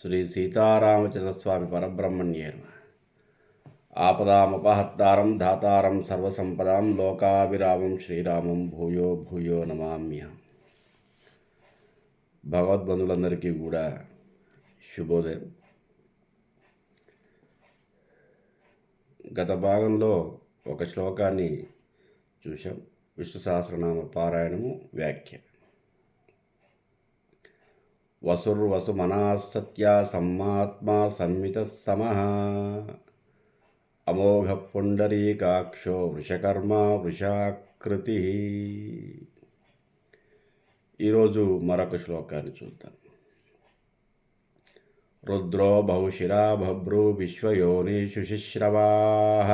శ్రీ సీతారామచంద్రస్వామి పరబ్రహ్మణ్యే నమః. ఆపదామపహత్తారం ధాతారం సర్వసంపదాం లోకాభిరామం శ్రీరామం భూయో భూయో నమామ్యహం. భగవద్బంధువులందరికీ కూడా శుభోదయం. గత భాగంలో ఒక శ్లోకాన్ని చూశాం. విష్ణు సహస్రనామ పారాయణము వ్యాఖ్య. వసుర్వసుమనాసత్య సమ్మాత్మా సంమిత సమః అమోఘ పుండరీకాక్షో వృషకర్మ వృషాకృతి. ఈరోజు మరొక శ్లోకాన్ని చూద్దాం. రుద్రో బహుశిరా భభ్రూ విశ్వయోనిషు శిశ్రవాః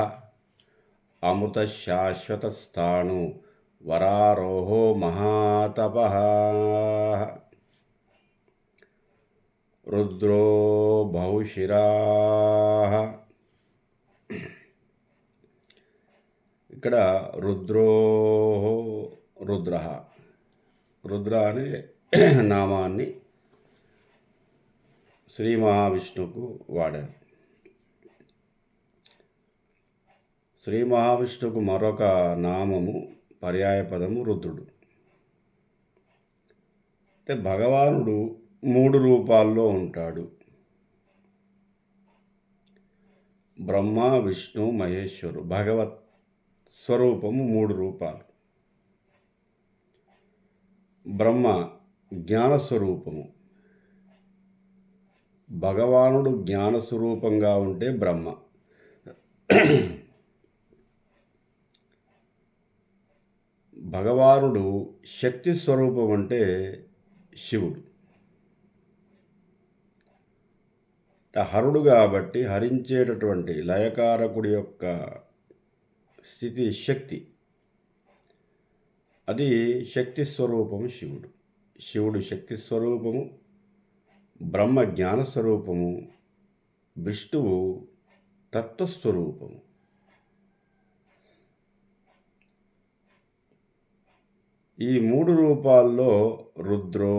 అమృత శాశ్వతస్థాణు వరారోహో మహాతపః. రుద్రో బహుశిరాః. ఇక్కడ రుద్ర అనే నామాన్ని శ్రీ మహావిష్ణువుకు వాడారు. శ్రీ మహావిష్ణువుకు మరొక నామము పర్యాయపదము రుద్రుడు. అంటే భగవానుడు 3 రూపాల్లో ఉంటాడు. బ్రహ్మ, విష్ణు, మహేశ్వరు. భగవత్ స్వరూపము 3 రూపాలు. బ్రహ్మ జ్ఞానస్వరూపము. భగవానుడు జ్ఞానస్వరూపంగా ఉంటే బ్రహ్మ. భగవానుడు శక్తి స్వరూపం అంటే శివుడు. హరుడు కాబట్టి హరించేటటువంటి లయకారకుడి యొక్క స్థితి శక్తి. అది శక్తి స్వరూపము శివుడు. శివుడు శక్తి స్వరూపము, బ్రహ్మ జ్ఞానస్వరూపము, విష్ణువు తత్వస్వరూపము. ఈ 3 రూపాల్లో రుద్రో,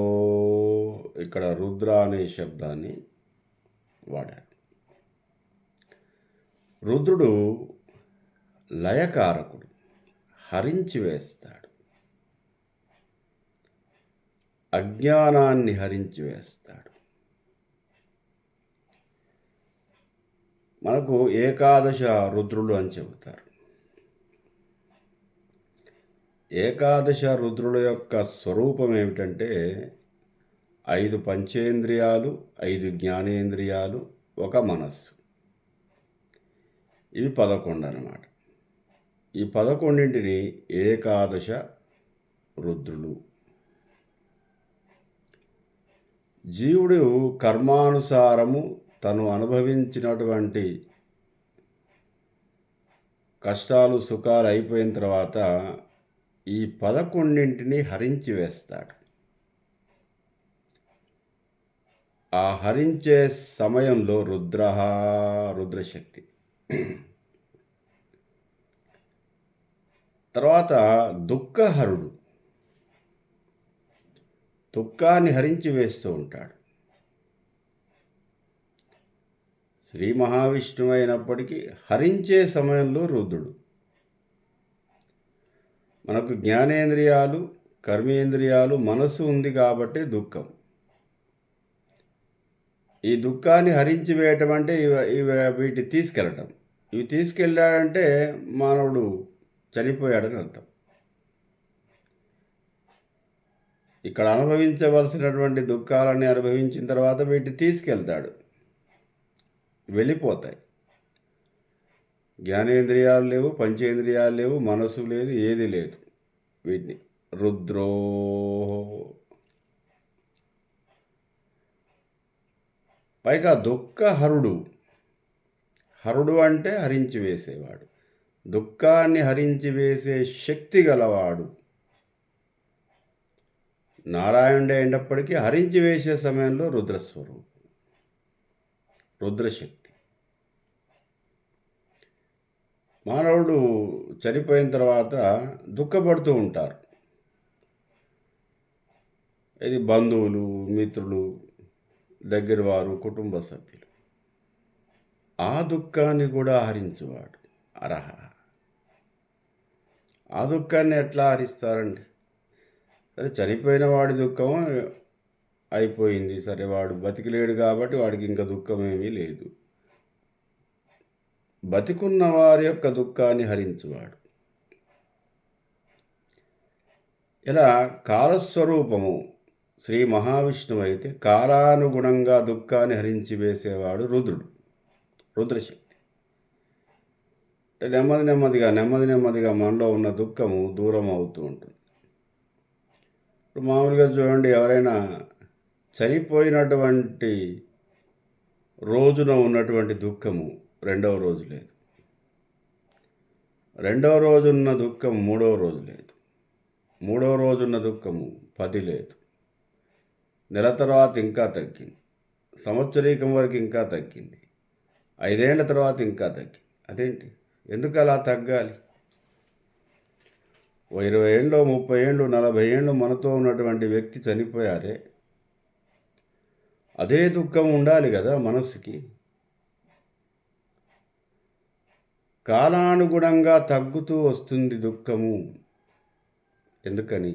ఇక్కడ రుద్ర అనే శబ్దాన్ని వాడారు. రుద్రుడు లయకారకుడు, హరించి వేస్తాడు. అజ్ఞానాన్ని హరించి వేస్తాడు. మనకు ఏకాదశ రుద్రులు అని చెబుతారు. ఏకాదశ రుద్రుల యొక్క స్వరూపం ఏమిటంటే 5 పంచేంద్రియాలు, 5 జ్ఞానేంద్రియాలు, 1 మనస్సు. ఇవి 11 అన్నమాట. ఈ 11ంటిని ఏకాదశ రుద్రులు. జీవుడు కర్మానుసారము తను అనుభవించినటువంటి కష్టాలు సుఖాలు అయిపోయిన తర్వాత ఈ 11ంటిని హరించి వేస్తాడు. ఆ హరించే సమయంలో రుద్రశక్తి. తర్వాత దుఃఖహరుడు, దుఃఖాన్ని హరించి వేస్తూ ఉంటాడు. శ్రీ మహావిష్ణువు అయినప్పటికీ హరించే సమయంలో రుద్రుడు. మనకు జ్ఞానేంద్రియాలు, కర్మేంద్రియాలు, మనసు ఉంది కాబట్టి దుఃఖం. ఈ దుఃఖాన్ని హరించి వేయటం అంటే వీటి తీసుకెళ్ళటం. ఇవి తీసుకెళ్ళాడంటే మానవుడు చనిపోయాడని అర్థం. ఇక్కడ అనుభవించవలసినటువంటి దుఃఖాలని అనుభవించిన తర్వాత వీటిని తీసుకెళ్తాడు, వెళ్ళిపోతాయి. జ్ఞానేంద్రియాలు లేవు, పంచేంద్రియాలు లేవు, మనసు లేదు, ఏది లేదు. వీటిని రుద్రో. పైగా దుఃఖహరుడు. హరుడు అంటే హరించి వేసేవాడు. దుఃఖాన్ని హరించి వేసే శక్తి గలవాడు. నారాయణుడే అయినప్పటికీ హరించి వేసే సమయంలో రుద్రస్వరూపం, రుద్రశక్తి. మానవుడు చనిపోయిన తర్వాత దుఃఖపడుతూ ఉంటారు. ఇది బంధువులు, మిత్రులు దగ్గర వారు, కుటుంబ సభ్యులు. ఆ దుఃఖాన్ని కూడా హరించువాడు. అరహ. ఆ దుఃఖాన్ని ఎట్లా హరిస్తారండి? సరే, చనిపోయిన వాడి దుఃఖం అయిపోయింది. సరే, వాడు బతికిలేడు కాబట్టి వాడికి ఇంకా దుఃఖం ఏమీ లేదు. బతికున్న వారి యొక్క దుఃఖాన్ని హరించువాడు. ఇలా కాలస్వరూపము శ్రీ మహావిష్ణువు అయితే కాలానుగుణంగా దుఃఖాన్ని హరించి వేసేవాడు రుద్రుడు, రుద్రశక్తి. నెమ్మది నెమ్మదిగా మనలో ఉన్న దుఃఖము దూరం అవుతూ ఉంటుంది. ఇప్పుడు మామూలుగా చూడండి, ఎవరైనా చనిపోయినటువంటి రోజున ఉన్నటువంటి దుఃఖము రెండవ రోజు లేదు. రెండవ రోజున్న దుఃఖం మూడవ రోజు లేదు. మూడవ రోజున్న దుఃఖము 10 లేదు. నెల తర్వాత ఇంకా తగ్గింది. సంవత్సరీకం వరకు ఇంకా తగ్గింది. 5 ఏళ్ల తర్వాత ఇంకా తగ్గింది. అదేంటి? ఎందుకు అలా తగ్గాలి? 20 ఏళ్ళు, 30 ఏళ్ళు, 40 ఏళ్ళు మనతో ఉన్నటువంటి వ్యక్తి చనిపోయారే, అదే దుఃఖం ఉండాలి కదా మనస్సుకి. కాలానుగుణంగా తగ్గుతూ వస్తుంది దుఃఖము. ఎందుకని?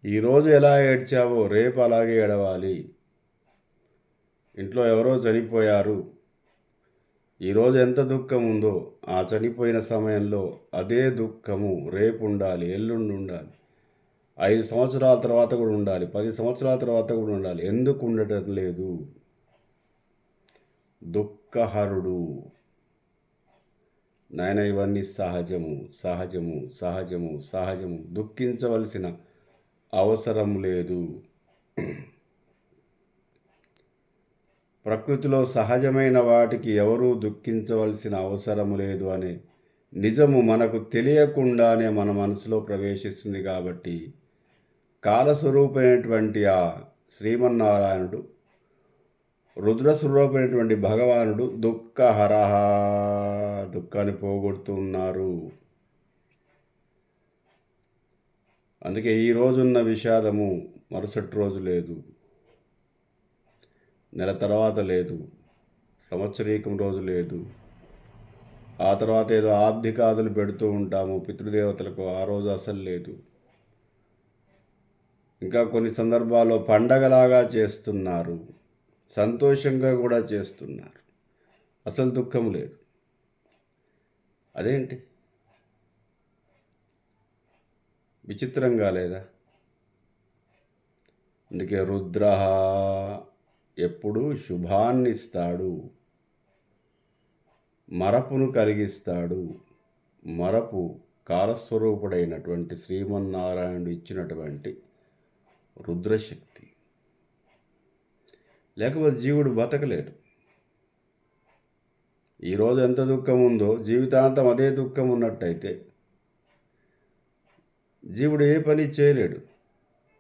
ఈరోజు ఎలా ఏడ్చావో రేపు అలాగే ఏడవాలి. ఇంట్లో ఎవరో చనిపోయారు, ఈరోజు ఎంత దుఃఖం ఉందో ఆ చనిపోయిన సమయంలో అదే దుఃఖము రేపు ఉండాలి, ఎల్లుండి ఉండాలి, 5 సంవత్సరాల తర్వాత కూడా ఉండాలి, 10 సంవత్సరాల తర్వాత కూడా ఉండాలి. ఎందుకు ఉండటం లేదు? దుఃఖహరుడు. నాయన, ఇవన్నీ సహజము, సహజము, సహజము, సహజము. దుఃఖించవలసిన అవసరం లేదు. ప్రకృతిలో సహజమైన వాటికి ఎవరూ దుఃఖించవలసిన అవసరం లేదు అనే నిజము మనకు తెలియకుండానే మన మనసులో ప్రవేశిస్తుంది. కాబట్టి కాలస్వరూపమైనటువంటి ఆ శ్రీమన్నారాయణుడు, రుద్రస్వరూపమైనటువంటి భగవానుడు దుఃఖహరహ, దుఃఖాన్ని పోగొడుతూ ఉన్నారు. అందుకే ఈ రోజున్న విషాదము మరుసటి రోజు లేదు, నెల తర్వాత లేదు, సంవత్సరీకం రోజు లేదు. ఆ తర్వాత ఏదో ఆబ్దికాదులు పెడుతూ ఉంటాము పితృదేవతలకు, ఆ రోజు అసలు లేదు. ఇంకా కొన్ని సందర్భాల్లో పండగలాగా చేస్తున్నారు, సంతోషంగా కూడా చేస్తున్నారు, అసలు దుఃఖం లేదు. అదేంటి? విచిత్రంగా లేదా? అందుకే రుద్ర ఎప్పుడు శుభాన్నిస్తాడు, మరపును కలిగిస్తాడు. మరపు కాలస్వరూపుడైనటువంటి శ్రీమన్నారాయణుడు ఇచ్చినటువంటి రుద్రశక్తి. లేకపోతే జీవుడు బతకలేడు. ఈరోజు ఎంత దుఃఖం ఉందో జీవితాంతం అదే దుఃఖం ఉన్నట్టయితే జీవుడు ఏ పని చేయలేడు.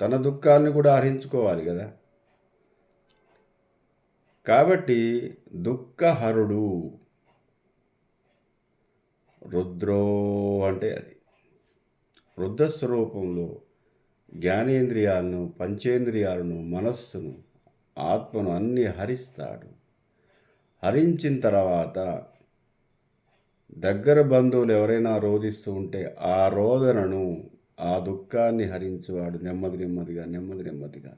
తన దుఃఖాన్ని కూడా హరించుకోవాలి కదా. కాబట్టి దుఃఖహరుడు రుద్రో అంటే అది. రుద్రస్వరూపంలో జ్ఞానేంద్రియాలను, పంచేంద్రియాలను, మనస్సును, ఆత్మను అన్నీ హరిస్తాడు. హరించిన తర్వాత దగ్గర బంధువులు ఎవరైనా రోధిస్తూ ఉంటే ఆ రోదనను, ఆ దుఃఖాన్ని హరించువాడు నెమ్మదిగా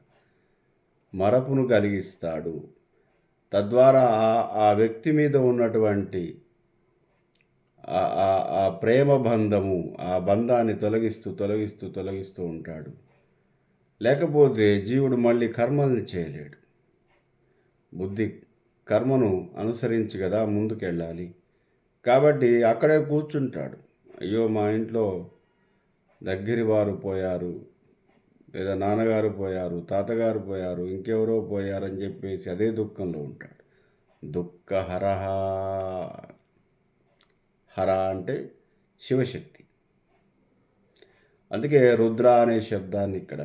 మరపును కలిగిస్తాడు. తద్వారా ఆ వ్యక్తి మీద ఉన్నటువంటి ఆ ప్రేమ బంధము, ఆ బంధాన్ని తొలగిస్తూ ఉంటాడు. లేకపోతే జీవుడు మళ్ళీ కర్మల్ని చేయలేడు. బుద్ధి కర్మను అనుసరించి కదా ముందుకెళ్ళాలి. కాబట్టి అక్కడే కూర్చుంటాడు. అయ్యో, మా ఇంట్లో దగ్గరి వారు పోయారు, లేదా నాన్నగారు పోయారు, తాతగారు పోయారు, ఇంకెవరో పోయారని చెప్పేసి అదే దుఃఖంలో ఉంటాడు. దుఃఖహరహ. హర అంటే శివశక్తి. అందుకే రుద్ర అనే శబ్దాన్ని ఇక్కడ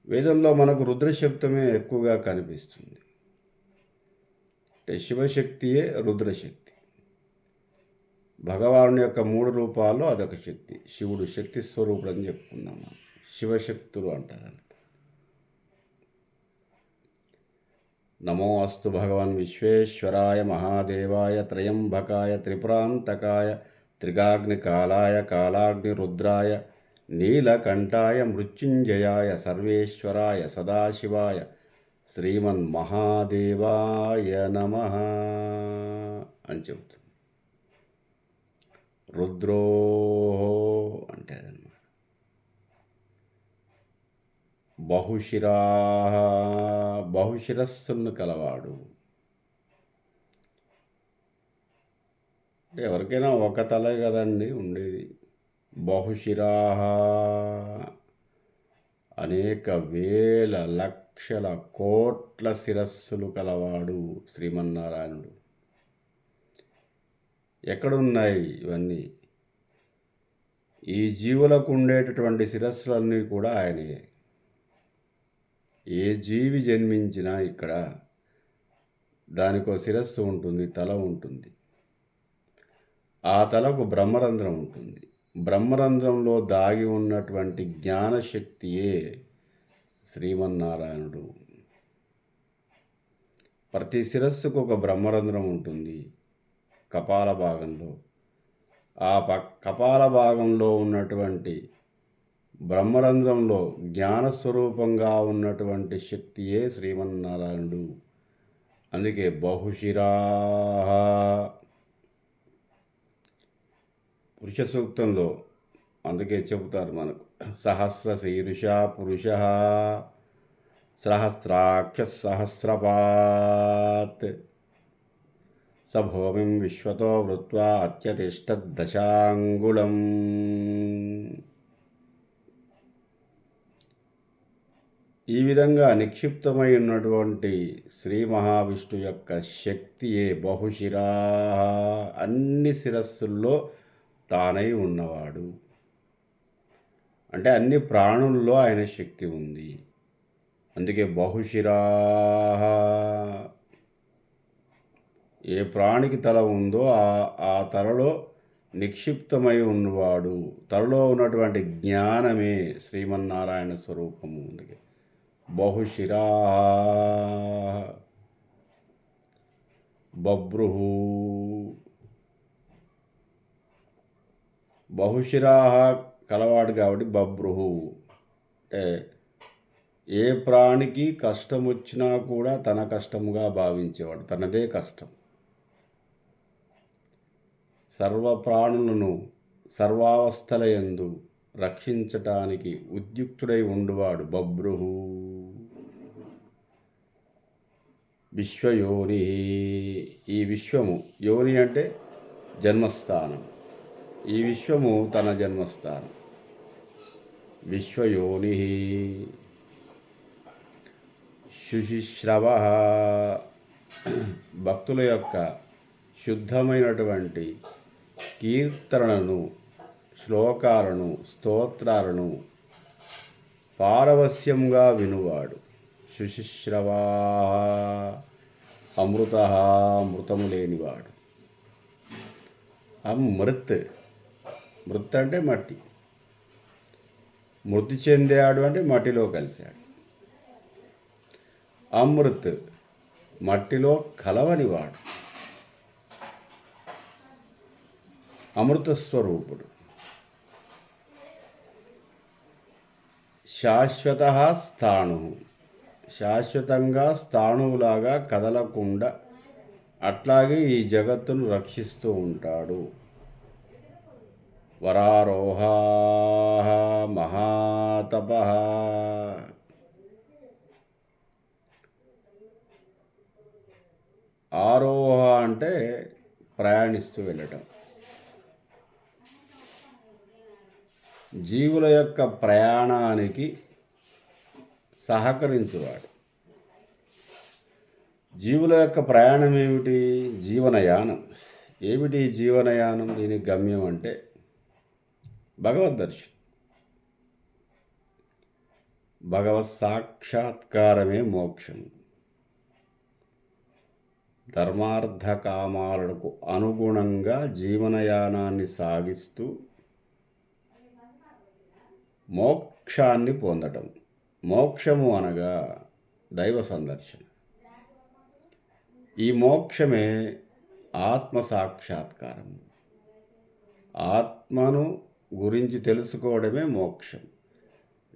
వేదంలో మనకు రుద్రశబ్దమే ఎక్కువగా కనిపిస్తుంది. అంటే శివశక్తియే రుద్రశక్తి. భగవానుని యొక్క 3 రూపాల్లో అదొక శక్తి. శివుడు శక్తి స్వరూపుడు అని చెప్పుకున్నాం మనం. శివశక్తులు అంటారు. నమో అస్తు భగవన్ విశ్వేశ్వరాయ మహాదేవాయ త్రయంబకాయ త్రిపురాంతకాయ త్రిగాగ్నికాలాయ కాలాగ్నిరుద్రాయ నీలకంఠాయ మృత్యుంజయాయ సర్వేశ్వరాయ సదాశివాయ శ్రీమన్మహాదేవాయ నమః అని చెబుతుంది. రుద్రో అంటే అదన్నమాట. బహుశిరస్సును కలవాడు అంటే ఎవరికైనా ఒక తలే కదండి ఉండేది. బహుశిరాహ అనేక వేల లక్షల కోట్ల శిరస్సులు కలవాడు శ్రీమన్నారాయణుడు. ఎక్కడున్నాయి ఇవన్నీ? ఈ జీవులకు ఉండేటటువంటి శిరస్సులన్నీ కూడా ఆయనే. ఏ జీవి జన్మించినా ఇక్కడ దానికో శిరస్సు ఉంటుంది, తల ఉంటుంది. ఆ తలకు బ్రహ్మరంధ్రం ఉంటుంది. బ్రహ్మరంధ్రంలో దాగి ఉన్నటువంటి జ్ఞానశక్తియే శ్రీమన్నారాయణుడు. ప్రతి శిరస్సుకు ఒక బ్రహ్మరంధ్రం ఉంటుంది కపాల భాగంలో. ఆ కపాల భాగంలో ఉన్నటువంటి బ్రహ్మరంధ్రంలో జ్ఞానస్వరూపంగా ఉన్నటువంటి శక్తియే శ్రీమన్నారాయణుడు. అందుకే బహుశిరాహ. పురుష సూక్తంలో అందుకే చెబుతారు మనకు, సహస్రశీర్ష పురుష సహస్రాక్ష సహస్రపాత్ సభూమిం విశ్వతో వృత్వా అత్యతిష్టద్దశాంగుళం. ఈ విధంగా నిక్షిప్తమై ఉన్నటువంటి శ్రీ మహావిష్ణు యొక్క శక్తియే బహుశిరా. అన్ని శిరస్సుల్లో తానై ఉన్నవాడు. అంటే అన్ని ప్రాణుల్లో ఆయన శక్తి ఉంది. అందుకే బహుశిరా. ఏ ప్రాణికి తల ఉందో ఆ తలలో నిక్షిప్తమై ఉన్నవాడు. తలలో ఉన్నటువంటి జ్ఞానమే శ్రీమన్నారాయణ స్వరూపము. అందుకే బహుశిరా. బభ్రుహు. బహుశిరా కలవాడు కాబట్టి బభ్రుహు. అంటే ఏ ప్రాణికి కష్టం వచ్చినా కూడా తన కష్టముగా భావించేవాడు, తనదే కష్టం. సర్వ ప్రాణులను సర్వావస్థలయందు రక్షించటానికి ఉద్యుక్తుడై ఉండువాడు బభ్రుహు. విశ్వయోని. ఈ విశ్వము, యోని అంటే జన్మస్థానం, ఈ విశ్వము తన జన్మస్థానం. విశ్వయోని. శుచిశ్రవ. భక్తుల యొక్క శుద్ధమైనటువంటి కీర్తనలను, శ్లోకాలను, స్తోత్రాలను పారవస్యంగా వినువాడు. శుచిశ్రవా. అమృత. మృతము లేనివాడు. అమృత్. మృత్ అంటే మట్టి. మృతి చెందాడు అంటే మట్టిలో కలిశాడు. అమృత్ మట్టిలో కలవనివాడు. అమృత స్వరూపుడు. శాశ్వత స్థాణు. శాశ్వతంగా స్థాణువులాగా కదలకుండా అట్లాగే ఈ జగత్తును రక్షిస్తూ ఉంటాడు. వరారోహ. మహాతప. ఆరోహ అంటే ప్రయాణిస్తూ వెళ్ళటం. జీవుల యొక్క ప్రయాణానికి సహకరించువాడు. జీవుల యొక్క ప్రయాణం ఏమిటి? జీవనయానం. ఏమిటి జీవనయానం? దీనికి గమ్యం అంటే భగవద్దర్శనం. భగవత్ సాక్షాత్కారమే మోక్షం. ధర్మార్థ కామాలకు అనుగుణంగా జీవనయానాన్ని సాగిస్తూ మోక్షాన్ని పొందటం. మోక్షము అనగా దైవ సందర్శన. ఈ మోక్షమే ఆత్మ సాక్షాత్కారం. ఆత్మను గురించి తెలుసుకోవడమే మోక్షం.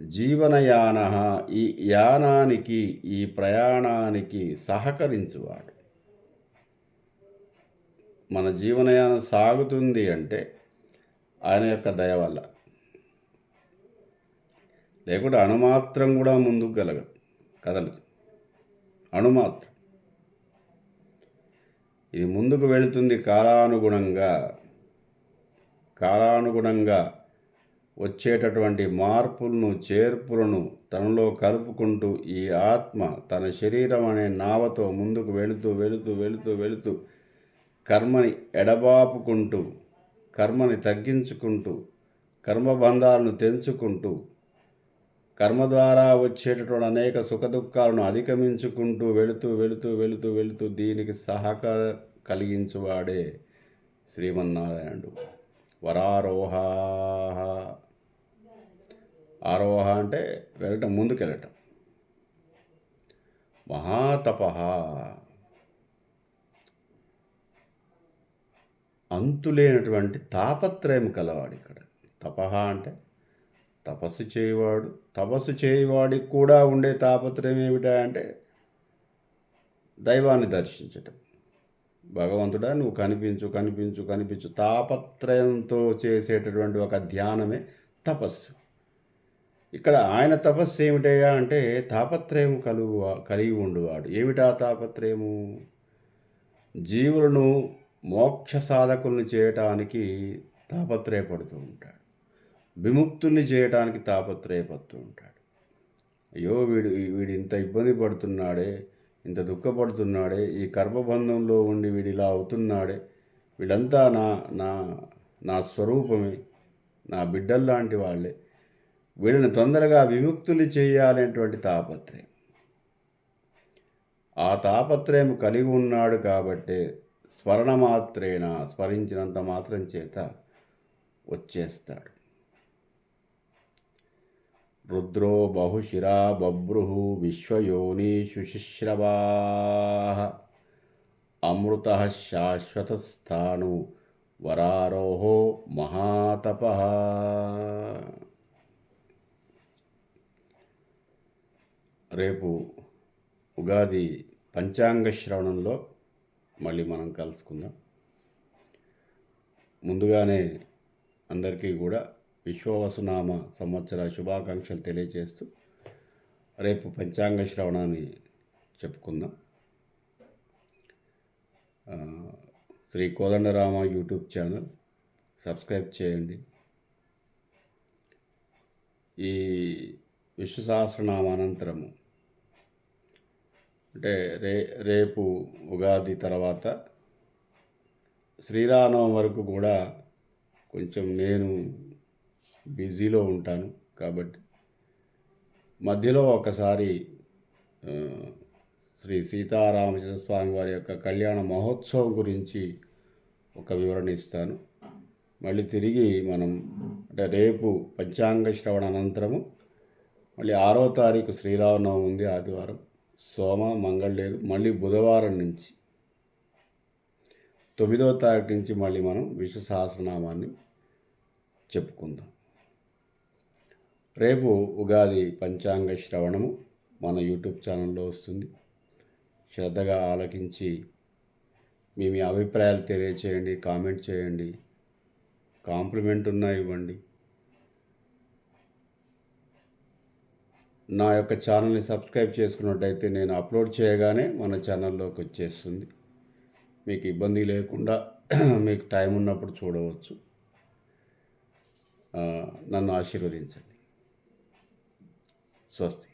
జీవనయాన, ఈ యానానికి, ఈ ప్రయాణానికి సహకరించువాడు. మన జీవనయానం సాగుతుంది అంటే ఆయన యొక్క దయ వల్ల. లేకుంటే అణుమాత్రం కూడా ముందుకు కదలదు. అణుమాత్రం. ఇది ముందుకు వెళుతుంది కాలానుగుణంగా వచ్చేటటువంటి మార్పులను, చేర్పులను తనలో కలుపుకుంటూ ఈ ఆత్మ తన శరీరం అనే నావతో ముందుకు వెళుతూ కర్మని ఎడబాపుకుంటూ, కర్మని తగ్గించుకుంటూ, కర్మబంధాలను తెంచుకుంటూ, కర్మ ద్వారా వచ్చేటటువంటి అనేక సుఖదుఖాలను అధిగమించుకుంటూ వెళుతూ దీనికి సహకార కలిగించువాడే శ్రీమన్నారాయణుడు. వరారోహ. ఆరోహ అంటే వెళ్ళటం, ముందుకెళ్ళటం. మహాతప, అంతులేనటువంటి తాపత్రయం కలవాడు. ఇక్కడ తపహ అంటే తపస్సు చేయవాడు. తపస్సు చేయవాడికి కూడా ఉండే తాపత్రయం ఏమిటా అంటే దైవాన్ని దర్శించటం. భగవంతుడా నువ్వు కనిపించు తాపత్రయంతో చేసేటటువంటి ఒక ధ్యానమే తపస్సు. ఇక్కడ ఆయన తపస్సు ఏమిటయ్యా అంటే తాపత్రయం కలిగి ఉండువాడు. ఏమిటా తాపత్రయము? జీవులను మోక్ష సాధకుల్ని చేయటానికి తాపత్రయపడుతూ ఉంటాడు. విముక్తుల్ని చేయటానికి తాపత్రయపడుతూ ఉంటాడు. అయ్యో వీడు ఇంత ఇబ్బంది పడుతున్నాడే, ఇంత దుఃఖపడుతున్నాడే, ఈ కర్మబంధంలో ఉండి వీడు ఇలా అవుతున్నాడే, వీళ్ళంతా నా స్వరూపమే, నా బిడ్డల్లాంటి వాళ్ళే, వీళ్ళని తొందరగా విముక్తులు చేయాలనేటువంటి తాపత్రయం. ఆ తాపత్రయం కలిగి ఉన్నాడు కాబట్టే స్మరించినంత మాత్రం చేత వచ్చేస్తాడు. రుద్రో బహుశిరా బభ్రుః విశ్వయోనీషు శిశ్రవాః అమృతః శాశ్వతస్థాణు వరారోహో మహాతపః. రేపు ఉగాది పంచాంగ శ్రవణంలో మళ్ళీ మనం కలుసుకుందాం. ముందుగానే అందరికీ కూడా విశ్వవసునామ సంవత్సర శుభాకాంక్షలు తెలియజేస్తూ రేపు పంచాంగ శ్రవణాన్ని చెప్పుకుందాం. Shri Kodandarama YouTube channel subscribe చేయండి. ఈ విష్ణు సహస్రనామ అనంతరము అంటే రేపు ఉగాది తర్వాత శ్రీరామనవమి వరకు కూడా కొంచెం నేను బిజీలో ఉంటాను కాబట్టి మధ్యలో ఒకసారి శ్రీ సీతారామచంద్ర స్వామి వారి యొక్క కళ్యాణ మహోత్సవం గురించి ఒక వివరణ ఇస్తాను. మళ్ళీ తిరిగి మనం అంటే రేపు పంచాంగ శ్రవణ అనంతరము మళ్ళీ 6వ తారీఖు శ్రీరామనవమి ఉంది, ఆదివారం. సోమ మంగళ లేదు. మళ్ళీ బుధవారం నుంచి 9వ తారీఖు నుంచి మళ్ళీ మనం విష్ణు సహస్రనామాన్ని చెప్పుకుందాం. రేపు ఉగాది పంచాంగ శ్రవణము మన యూట్యూబ్ ఛానల్లో వస్తుంది. శ్రద్ధగా ఆలకించి మీ అభిప్రాయాలు తెలియచేయండి, కామెంట్ చేయండి, కాంప్లిమెంట్ ఉన్నా ఇవ్వండి. నా యొక్క ఛానల్ని సబ్స్క్రైబ్ చేసుకున్నట్టయితే నేను అప్లోడ్ చేయగానే మన ఛానల్లోకి వచ్చేస్తుంది. మీకు ఇబ్బంది లేకుండా మీకు టైం ఉన్నప్పుడు చూడవచ్చు. నన్ను ఆశీర్వదించండి. స్వస్తి.